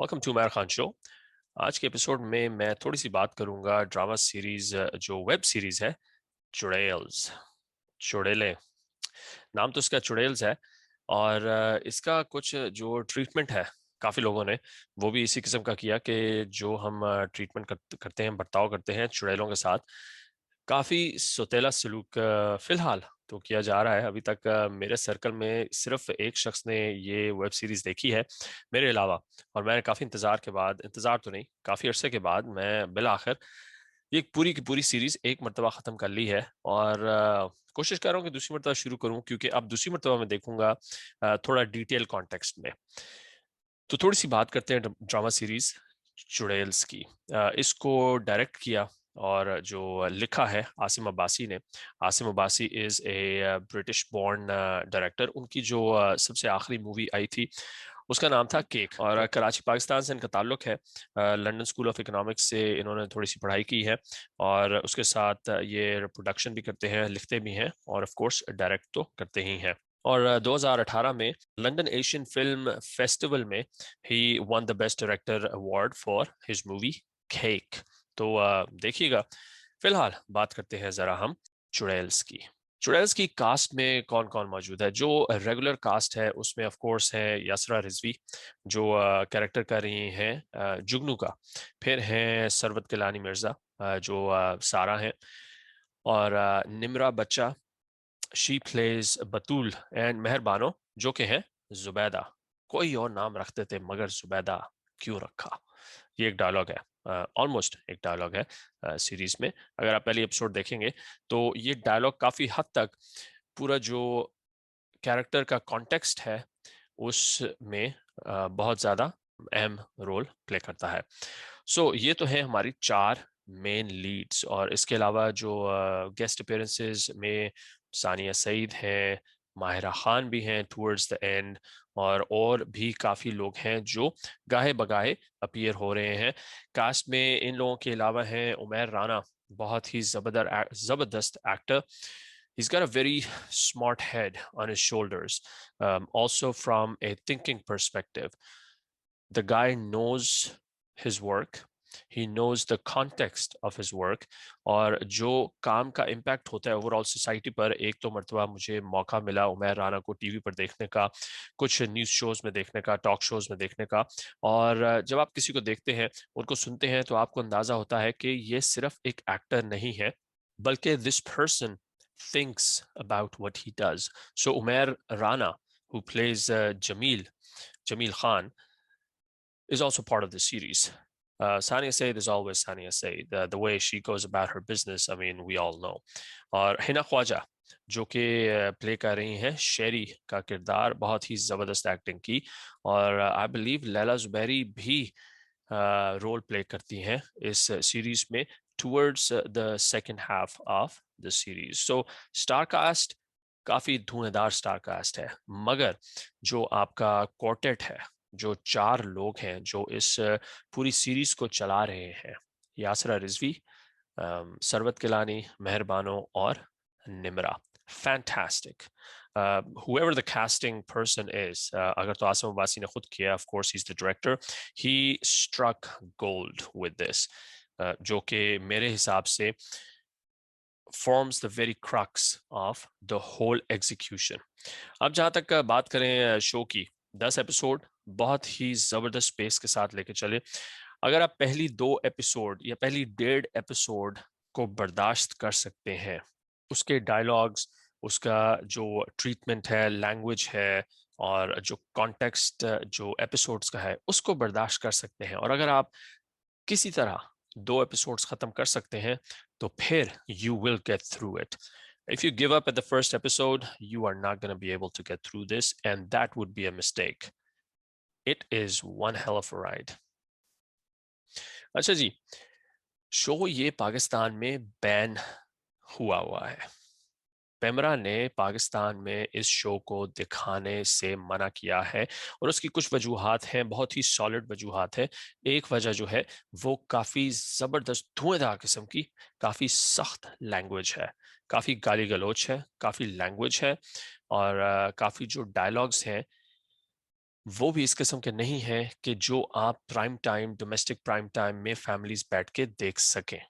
Welcome to Mair Khan शो। आज के एपिसोड में मैं थोड़ी सी बात करूंगा ड्रामा सीरीज जो वेब सीरीज है चुड़ैल्स। चुड़ैले नाम तो इसका चुड़ैल्स है। और इसका कुछ जो ट्रीटमेंट है काफी लोगों ने वो भी इसी किस्म का किया कि जो हम ट्रीटमेंट करते हैं, बर्ताव करते हैं चुड़ैलों के साथ, काफी सौतेला सलूक फिलहाल तो किया जा रहा है। अभी तक मेरे सर्कल में सिर्फ एक शख्स ने ये वेब सीरीज देखी है मेरे अलावा। और मैंने काफी इंतजार के बाद, इंतजार तो नहीं, काफी अरसे के बाद मैं बिल आखिर ये पूरी की पूरी सीरीज एक मरतबा खत्म कर ली है। और कोशिश कर रहा हूँ कि दूसरी मरतबा शुरू करूँ, क्योंकि अब दूसरी मरतबा मैं देखूंगा थोड़ा डिटेल कॉन्टेक्स्ट में। तो थोड़ी सी बात करते हैं ड्रामा सीरीज चुड़ैल्स की। इसको डायरेक्ट किया और जो लिखा है आसिम अब्बासी ने। Asim Abbasi is a British born director. उनकी जो सबसे आखिरी मूवी आई थी उसका नाम था केक, और कराची पाकिस्तान से इनका ताल्लुक है। लंदन स्कूल ऑफ इकोनॉमिक्स से इन्होंने थोड़ी सी पढ़ाई की है, और उसके साथ ये प्रोडक्शन भी करते हैं, लिखते भी हैं, और ऑफ कोर्स डायरेक्ट तो करते ही हैं। और 2018 में लंदन एशियन फिल्म फेस्टिवल में he won the best director award for his movie Cake. तो देखिएगा। फिलहाल बात करते हैं जरा हम चुड़ैल्स की। चुड़ैल्स की कास्ट में कौन कौन मौजूद है? जो रेगुलर कास्ट है उसमें ऑफ कोर्स है यासरा रिजवी, जो कैरेक्टर कर रही हैं जुगनू का। फिर हैं सरवत किलानी मिर्जा, जो सारा हैं। और निमरा बच्चा, शी प्लेज बतूल। एंड मेहरबानो, जो कि है जुबैदा। कोई और नाम रखते थे मगर जुबैदा क्यों रखा? ये एक डायलॉग है, ऑलमोस्ट एक डायलॉग है सीरीज में। अगर आप पहली एपिसोड देखेंगे तो ये डायलॉग काफी हद तक पूरा जो कैरेक्टर का कॉन्टेक्स्ट है उसमें बहुत ज्यादा अहम रोल प्ले करता है। ये तो है हमारी चार मेन लीड्स। और इसके अलावा जो गेस्ट अपीयरेंसेस में सानिया सईद हैं, माहिरा खान भी हैं टूवर्ड्स द एंड, और भी काफ़ी लोग हैं जो गाहे बगाहे अपीयर हो रहे हैं। कास्ट में इन लोगों के अलावा हैं उमैर राना, बहुत ही ज़बरदस्त actor. He's got a very smart head on his shoulders. Also, from a thinking perspective, the guy knows his work. He knows the context of his work. और जो काम का इम्पैक्ट होता है ओवरऑल सोसाइटी पर। एक तो मरतबा मुझे मौका मिला उमैर राना को टीवी पर देखने का, कुछ न्यूज़ शोज में देखने का, टॉक शोज में देखने का। और जब आप किसी को देखते हैं, उनको सुनते हैं, तो आपको अंदाजा होता है कि ये सिर्फ एक एक्टर नहीं है, बल्कि this person thinks about what he does. So Umair Rana, who plays Jamil Khan, is also part of the series. Sania Said is always Sania Said. The way she goes about her business, I mean, we all know. और हिना ख्वाजा, जो कि play कर रही हैं शेरी का किरदार, बहुत ही ज़बरदस्त एक्टिंग की। और आई बिलीव लैला जुबैरी भी रोल प्ले करती हैं इस सीरीज में towards the second half of the series. So star cast काफ़ी धुआंधार स्टार कास्ट है। मगर जो आपका क्वार्टेट है, जो चार लोग हैं जो इस पूरी सीरीज को चला रहे हैं, यासरा रिजवी, सरवत किलानी, मेहरबानो और Nimra, fantastic. Whoever the casting person is, अगर तो आसिम अब्बासी ने खुद किया, of course he's the director, he struck gold with this, जो कि मेरे हिसाब से forms the very crux of the whole execution. अब जहां तक बात करें शो की, 10 एपिसोड बहुत ही जबरदस्त पेस के साथ लेके चले। अगर आप पहली 2 एपिसोड या पहली 1.5 एपिसोड को बर्दाश्त कर सकते हैं, उसके डायलॉग्स, उसका जो ट्रीटमेंट है, लैंग्वेज है, और जो कॉन्टेक्स्ट जो एपिसोड्स का है, उसको बर्दाश्त कर सकते हैं, और अगर आप किसी तरह 2 एपिसोड्स खत्म कर सकते हैं, तो फिर you will get through it. If you give up at the first episode, you are not going to be able to get through this, and that would be a mistake. It is one hell of a ride. अच्छा जी, show ये पाकिस्तान में ban हुआ है। पेमरा ने पाकिस्तान में इस show को दिखाने से मना किया है, और उसकी कुछ वजूहात हैं, बहुत ही सॉलिड वजूहात है। एक वजह जो है वो काफ़ी ज़बरदस्त धुआंधार किस्म की, काफ़ी सख्त लैंग्वेज है, काफ़ी गाली गलौज है, काफ़ी लैंग्वेज है, और काफ़ी जो डायलॉग्स हैं वो भी इस किस्म के नहीं हैं कि जो आप prime time, domestic prime time में फैमिलीज बैठ के देख सकें।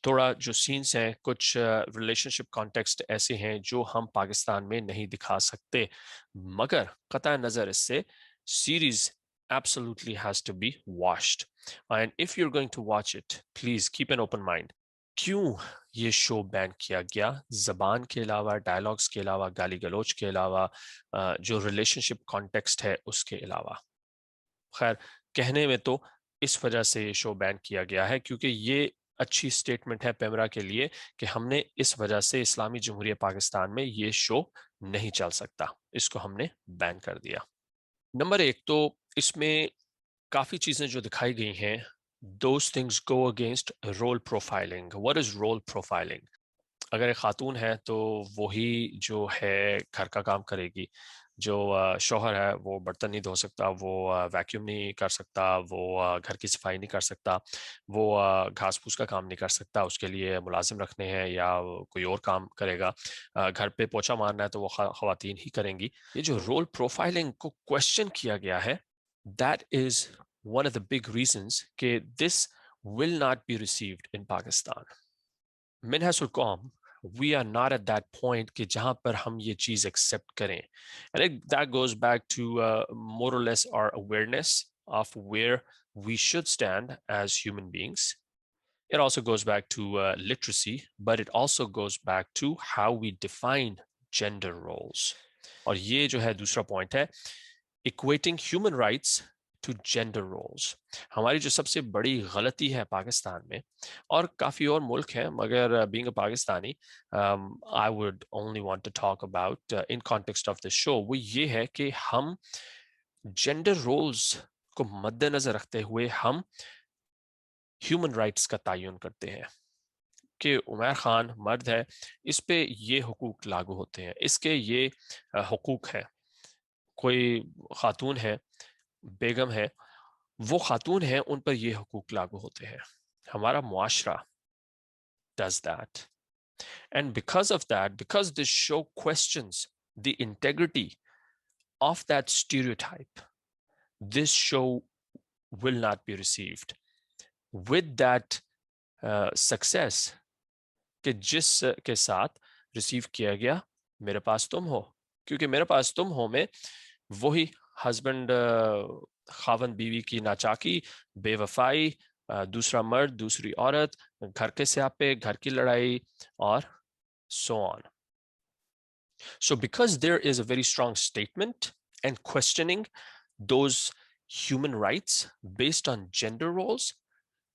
थोड़ा जो सीन्स हैं, कुछ रिलेशनशिप कॉन्टेक्स्ट ऐसे हैं जो हम पाकिस्तान में नहीं दिखा सकते, मगर कतई नज़र इससे series absolutely has to be watched, and if you're going to watch it, please keep an open mind। क्यों ये शो बैन किया गया? जबान के अलावा, डायलॉग्स के अलावा, गाली गलौज के अलावा, जो रिलेशनशिप कॉन्टेक्स्ट है उसके अलावा। खैर, कहने में तो इस वजह से ये शो बैन किया गया है क्योंकि ये अच्छी स्टेटमेंट है पेमरा के लिए कि हमने इस वजह से इस्लामी जमहूरिया पाकिस्तान में ये शो नहीं चल सकता, इसको हमने बैन कर दिया। नंबर एक तो इसमें काफी चीजें जो दिखाई गई हैं, those things go against role profiling. What is role profiling? अगर एक खातून है तो वही जो है घर का काम करेगी। जो शौहर है वो बर्तन नहीं धो सकता, वो वैक्यूम नहीं कर सकता, वो घर की सफाई नहीं कर सकता, वो घास फूस का काम नहीं कर सकता, उसके लिए मुलाजिम रखने हैं या कोई और काम करेगा। घर पे पोछा मारना है तो वो खवातीन ही करेंगी। ये जो रोल प्रोफाइलिंग को क्वेश्चन किया गया है, that is one of the big reasons कि this will not be received in Pakistan. मिनहसुल कौम, we are not at that point कि जहां पर हम ये चीज एक्सेप्ट करें, and that goes back to more or less our awareness of where we should stand as human beings. It also goes back to literacy, but it also goes back to how we define gender roles. और ये जो है दूसरा point है, equating human rights to gender roles। हमारी जो सबसे बड़ी गलती है पाकिस्तान में, और काफ़ी और मुल्क हैं, मगर being a Pakistani I would only want to talk about in context of the show, वो ये है कि हम जेंडर रोल्स को मद्देनजर रखते हुए हम ह्यूमन राइट्स का तयन करते हैं कि उमर खान मर्द है, इस पे ये हुकूक लागू होते हैं, इसके ये हुकूक हैं। कोई खातून है, बेगम है, वो खातून है, उन पर ये हुकूक लागू होते हैं। हमारा मुआशरा does that, and because of that, because this show questions the integrity of that stereotype, this show will not be received with that success कि जिस के साथ रिसीव किया गया मेरे पास तुम हो। क्योंकि मेरे पास तुम हो में वही हस्बैंड, खावन बीवी की नाचाकी, बेवफाई, दूसरा मर्द, दूसरी औरत, घर के स्यापे, घर की लड़ाई, और so on. So because there is a very strong statement and questioning those human rights based on gender roles,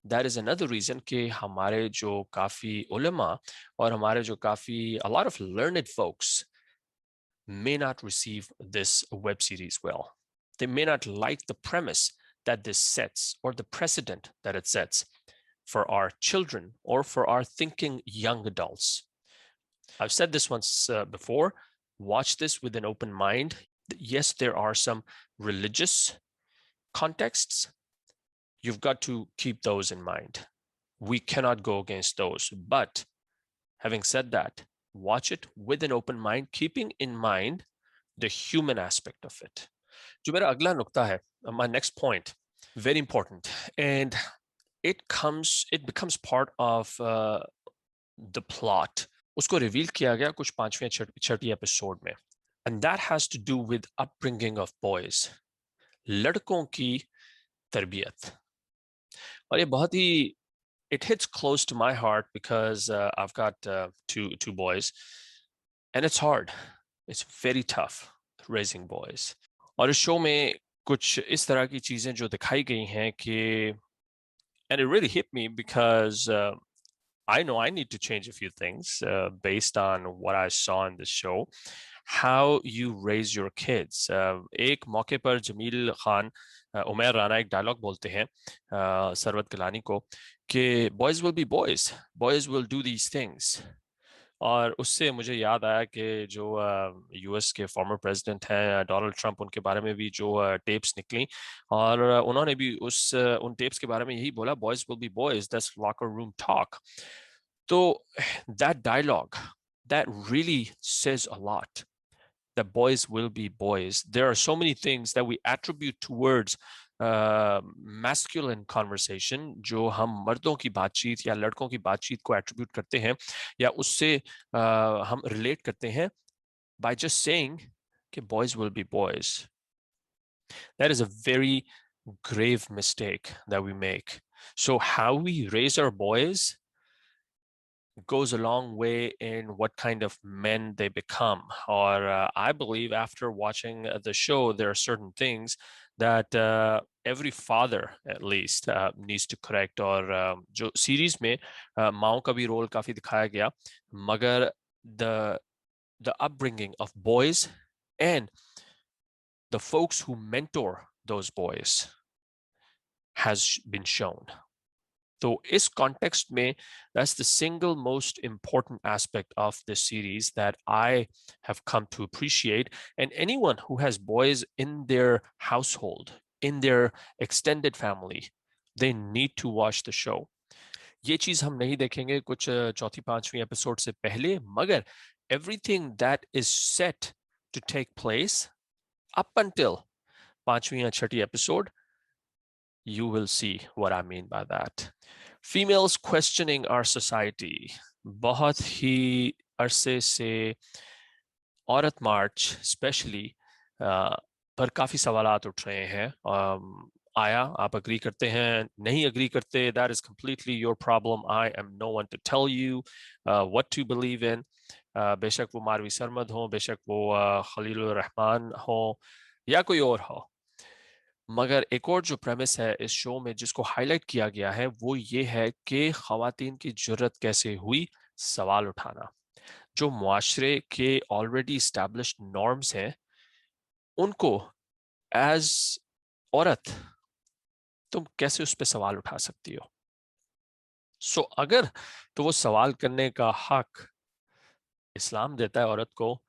that is another reason कि हमारे जो काफ़ी उलमा और हमारे जो काफ़ी a lot of learned folks may not receive this web series well. They may not like the premise that this sets or the precedent that it sets for our children or for our thinking young adults. I've said this once before. Watch this with an open mind. Yes, there are some religious contexts. You've got to keep those in mind. We cannot go against those. But having said that, watch it with an open mind, keeping in mind the human aspect of it. जो मेरा अगला नुक्ता है, my next point, very important, and it becomes part of the plot. उसको reveal किया गया कुछ पांचवें छठी एपिसोड में, and that has to do with upbringing of boys, लड़कों की तरबियत। और ये बहुत ही it hits close to my heart because I've got two boys, and it's hard. It's very tough raising boys. और इस शो में कुछ इस तरह की चीजें जो दिखाई गई हैं कि and it really hit me because I know I need to change a few things based on what I saw in the show. How you raise your kids. एक मौके पर जमील खान, उमर राना एक डायलॉग बोलते हैं सरवत गिलानी को कि boys will be boys will do these things. और उससे मुझे याद आया कि जो यूएस के फॉर्मर प्रेसिडेंट हैं डोनाल्ड ट्रंप, उनके बारे में भी जो टेप्स निकली, और उन्होंने भी उन टेप्स के बारे में यही बोला, boys will be boys, that's locker room talk. तो that dialogue, that really says a lot. that boys will be boys. There are so many things that we attribute towards masculine conversation जो हम मर्दों की बातचीत या लड़कों की बातचीत को attribute करते हैं या उससे हम relate करते हैं by just saying कि boys will be boys. That is a very grave mistake that we make. So how we raise our boys goes a long way in what kind of men they become. Or I believe after watching the show, there are certain things that every father at least needs to correct. और जो series में माओ का भी role काफी दिखाया गया, मगर the upbringing of boys and the folks who mentor those boys has been shown. So इस context में, that's the single most important aspect of this series that I have come to appreciate. And anyone who has boys in their household, in their extended family, they need to watch the show. ये चीज हम नहीं देखेंगे कुछ चौथी पांचवी episode से पहले, मगर everything that is set to take place up until पांचवी या छठी episode, you will see what I mean by that. Females questioning our society. बहुत ही अरसे से औरत मार्च स्पेशली पर काफी सवालात उठ रहे हैं. आया, आप अग्री करते हैं, नहीं अग्री करते, that is completely your problem. I am no one to tell you what to believe in. बेशक वो मारवी सरमद हो, बेशक वो खलीलुर रहमान हो या कोई और हो, मगर एक और जो प्रेमिस है इस शो में जिसको हाईलाइट किया गया है वो ये है कि ख़वातीन की जुर्रत कैसे हुई सवाल उठाना. जो मुआशरे के ऑलरेडी इस्टेब्लिश्ड नॉर्म्स हैं उनको एज औरत तुम कैसे उस पर सवाल उठा सकती हो. सो अगर तो वो सवाल करने का हक इस्लाम देता है औरत को,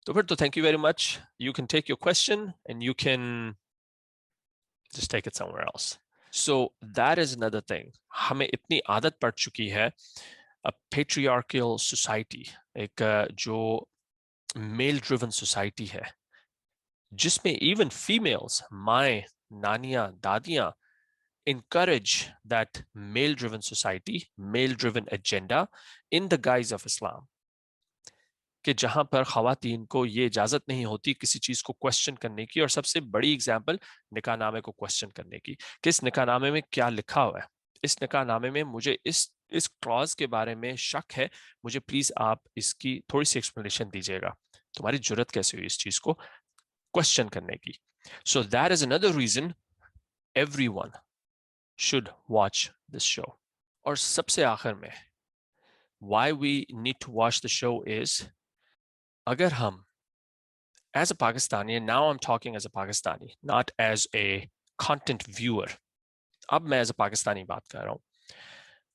तो फिर तो thank you very much, you can take your question and you can just take it somewhere else. So that is another thing. हमें इतनी आदत पड़ चुकी है a patriarchal society, एक जो male driven society है, जिसमें even females, माएं, नानियां, दादियां encourage that male driven society, male driven agenda in the guise of Islam. कि जहां पर खवातीन को ये इजाजत नहीं होती किसी चीज को क्वेश्चन करने की. और सबसे बड़ी एग्जांपल निकाहनामे को क्वेश्चन करने की. किस निकाहनामे में क्या लिखा हुआ है, इस निकाहनामे में मुझे इस क्लॉज के बारे में शक है, मुझे प्लीज आप इसकी थोड़ी सी एक्सप्लेनेशन दीजिएगा. तुम्हारी जरूरत कैसे हुई इस चीज को क्वेश्चन करने की. So that is another reason everyone should watch this show. और सबसे आखिर में why we need to watch the show is, अगर हम as a Pakistani, and now I'm talking as a Pakistani, not as a content viewer, अब मैं as a Pakistani बात कर रहा हूं.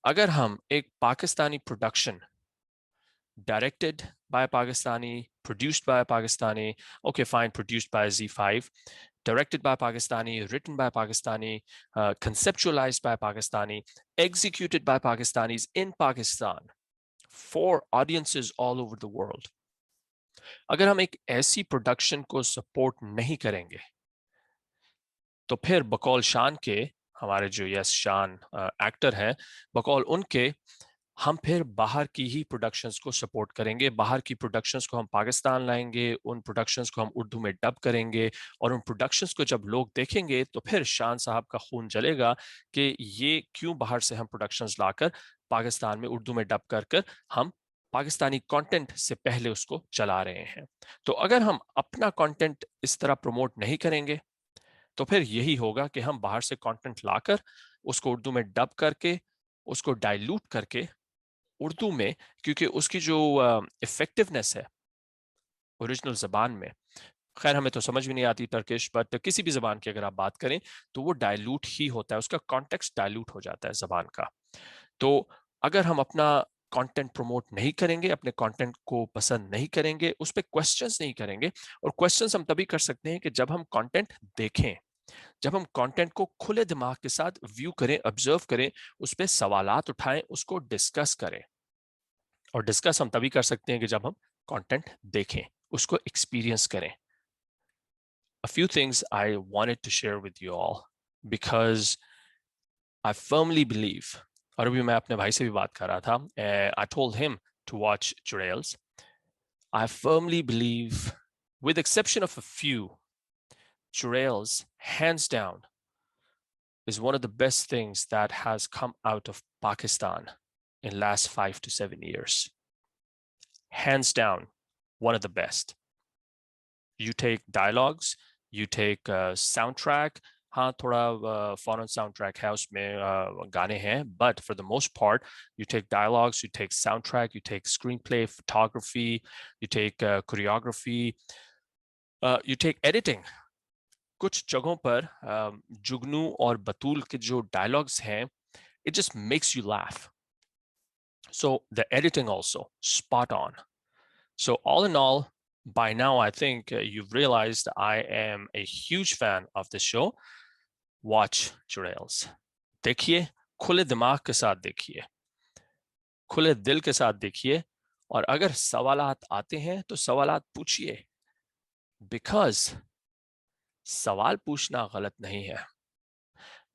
अगर हम एक Pakistani production directed by a Pakistani, produced by a Pakistani, okay fine, produced by Z5, directed by Pakistani, written by Pakistani, conceptualized by Pakistani, executed by Pakistanis in Pakistan for audiences all over the world. अगर हम एक ऐसी production को support नहीं करेंगे तो फिर बकौल शान के, हमारे जो यस शान एक्टर हैं, बकौल उनके हम फिर बाहर की ही प्रोडक्शंस को सपोर्ट करेंगे. बाहर की प्रोडक्शंस को हम पाकिस्तान लाएंगे, उन प्रोडक्शंस को हम उर्दू में डब करेंगे, और उन प्रोडक्शंस को जब लोग देखेंगे तो फिर शान साहब का खून जलेगा कि ये क्यों बाहर से हम प्रोडक्शंस लाकर पाकिस्तान में उर्दू में डब कर कर हम पाकिस्तानी कंटेंट से पहले उसको चला रहे हैं. तो अगर हम अपना कंटेंट इस तरह प्रमोट नहीं करेंगे तो फिर यही होगा कि हम बाहर से कंटेंट लाकर उसको उर्दू में डब करके उसको डाइल्यूट करके उर्दू में, क्योंकि उसकी जो इफेक्टिवनेस है ओरिजिनल जबान में, खैर हमें तो समझ भी नहीं आती टर्किश, बट किसी भी जबान की अगर आप बात करें तो वो डाइल्यूट ही होता है, उसका कॉन्टेक्स्ट डाइल्यूट हो जाता है जबान का. तो अगर हम अपना कंटेंट प्रमोट नहीं करेंगे, अपने कंटेंट को पसंद नहीं करेंगे, उस पर क्वेश्चंस नहीं करेंगे, और क्वेश्चंस हम तभी कर सकते हैं कि जब हम कंटेंट देखें, जब हम कंटेंट को खुले दिमाग के साथ व्यू करें, ऑब्जर्व करें, उस पर सवालात उठाएं, उसको डिस्कस करें. और डिस्कस हम तभी कर सकते हैं कि जब हम कंटेंट देखें. उसको एक्सपीरियंस करें. A few things I wanted to share with you all because I firmly believe, और अभी मैं अपने भाई से भी बात कर रहा था, I told him to watch Churails. I firmly believe, with exception of a few, Churails, hands down, is one of the best things that has come out of Pakistan in last 5 to 7 years. Hands down, one of the best. You take dialogues, you take soundtrack. हाँ थोड़ा foreign soundtrack है उसमें गाने हैं, but for the most part you take dialogues, you take soundtrack, you take screenplay, photography, you take choreography, you take editing. कुछ जगहों पर जुगनू और बतूल के जो dialogues हैं, it just makes you laugh. So the editing also spot on. So all in all, by now I think you've realized I am a huge fan of the show. Watch Churails. देखिए, खुले दिमाग के साथ देखिए, खुले दिल के साथ देखिए, और अगर सवालात आते हैं तो सवालात पूछिए, because सवाल पूछना गलत नहीं है.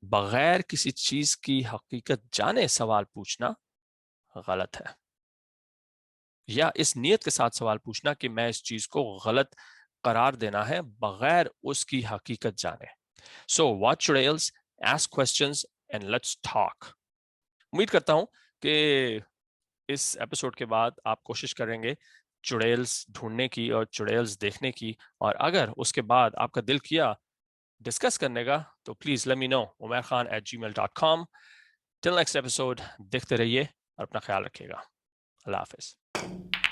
बगैर किसी चीज की हकीकत जाने सवाल पूछना गलत है, या इस नियत के साथ सवाल पूछना कि मैं इस चीज को गलत करार देना है बगैर उसकी हकीकत जाने. So watch Churails, ask questions and let's talk. उम्मीद करता हूं कि इस एपिसोड के बाद आप कोशिश करेंगे चुड़ैल्स ढूंढने की और चुड़ैल्स देखने की, और अगर उसके बाद आपका दिल किया डिस्कस करने का तो please let me know, umairkhan@gmail.com. Till next episode, देखते रहिए और अपना ख्याल रखिएगा. अल्लाह हाफिज.